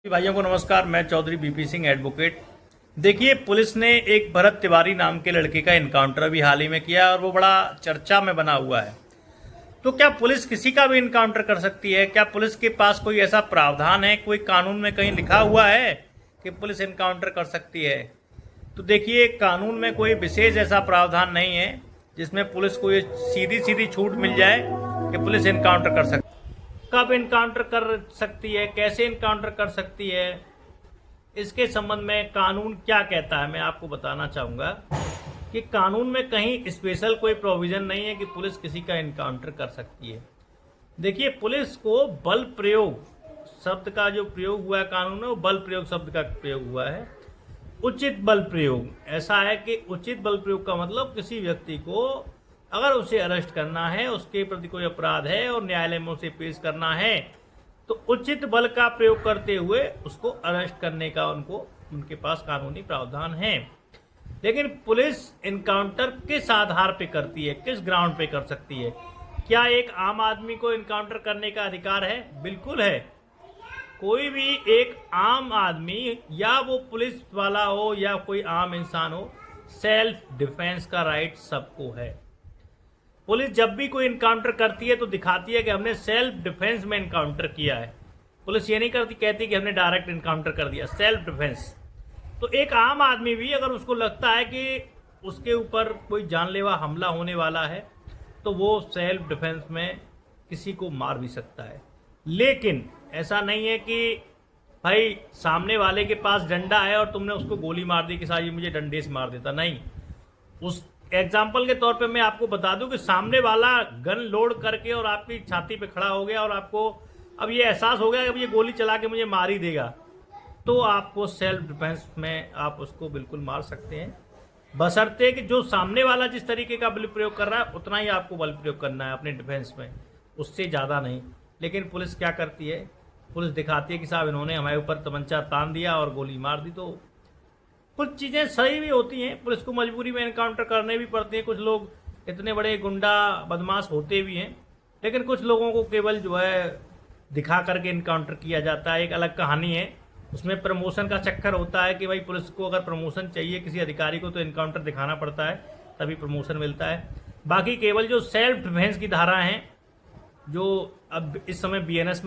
भाइयों को नमस्कार। मैं चौधरी बीपी सिंह एडवोकेट। देखिए, पुलिस ने एक भरत तिवारी नाम के लड़के का इनकाउंटर अभी हाल ही में किया और वो बड़ा चर्चा में बना हुआ है। तो क्या पुलिस किसी का भी इनकाउंटर कर सकती है? क्या पुलिस के पास कोई ऐसा प्रावधान है, कोई कानून में कहीं लिखा हुआ है कि पुलिस इनकाउंटर कर सकती है? तो देखिए, कानून में कोई विशेष ऐसा प्रावधान नहीं है जिसमें पुलिस को ये सीधी सीधी छूट मिल जाए कि पुलिस इनकाउंटर कर सकती है। कब इनकाउंटर कर सकती है, कैसे इनकाउंटर कर सकती है, इसके संबंध में कानून क्या कहता है मैं आपको बताना चाहूँगा कि कानून में कहीं स्पेशल कोई प्रोविज़न नहीं है कि पुलिस किसी का इनकाउंटर कर सकती है। देखिए, पुलिस को बल प्रयोग शब्द का जो प्रयोग हुआ है कानून में, वो बल प्रयोग शब्द का प्रयोग हुआ है। उचित बल प्रयोग ऐसा है कि उचित बल प्रयोग का मतलब किसी व्यक्ति को अगर उसे अरेस्ट करना है, उसके प्रति कोई अपराध है और न्यायालय में उसे पेश करना है, तो उचित बल का प्रयोग करते हुए उसको अरेस्ट करने का उनके पास कानूनी प्रावधान है। लेकिन पुलिस इनकाउंटर किस आधार पे करती है, किस ग्राउंड पे कर सकती है? क्या एक आम आदमी को इनकाउंटर करने का अधिकार है? बिल्कुल है। कोई भी एक आम आदमी, या वो पुलिस वाला हो या कोई आम इंसान हो, सेल्फ डिफेंस का राइट सबको है। पुलिस जब भी कोई इनकाउंटर करती है तो दिखाती है कि हमने सेल्फ डिफेंस में इनकाउंटर किया है। पुलिस ये नहीं कहती कि हमने डायरेक्ट इनकाउंटर कर दिया, सेल्फ डिफेंस। तो एक आम आदमी भी अगर उसको लगता है कि उसके ऊपर कोई जानलेवा हमला होने वाला है तो वो सेल्फ डिफेंस में किसी को मार भी सकता है। लेकिन ऐसा नहीं है कि भाई सामने वाले के पास डंडा है और तुमने उसको गोली मार दी कि साहब ये मुझे डंडे से मार देता। नहीं, उस एग्जाम्पल के तौर पे मैं आपको बता दूं कि सामने वाला गन लोड करके और आपकी छाती पे खड़ा हो गया और आपको अब ये एहसास हो गया कि अब ये गोली चला के मुझे मार ही देगा, तो आपको सेल्फ डिफेंस में आप उसको बिल्कुल मार सकते हैं, बशर्ते कि जो सामने वाला जिस तरीके का बल प्रयोग कर रहा है उतना ही आपको बल प्रयोग करना है अपने डिफेंस में, उससे ज़्यादा नहीं। लेकिन पुलिस क्या करती है? पुलिस दिखाती है कि साहब इन्होंने हमारे ऊपर तमंचा तान दिया और गोली मार दी। तो कुछ चीज़ें सही भी होती हैं, पुलिस को मजबूरी में इनकाउंटर करने भी पड़ती हैं। कुछ लोग इतने बड़े गुंडा बदमाश होते भी हैं, लेकिन कुछ लोगों को केवल जो है दिखा करके इनकाउंटर किया जाता है। एक अलग कहानी है, उसमें प्रमोशन का चक्कर होता है कि भाई पुलिस को अगर प्रमोशन चाहिए किसी अधिकारी को तो इनकाउंटर दिखाना पड़ता है, तभी प्रमोशन मिलता है। बाकी केवल जो सेल्फ डिफेंस की धारा हैं, जो अब इस समय BNS में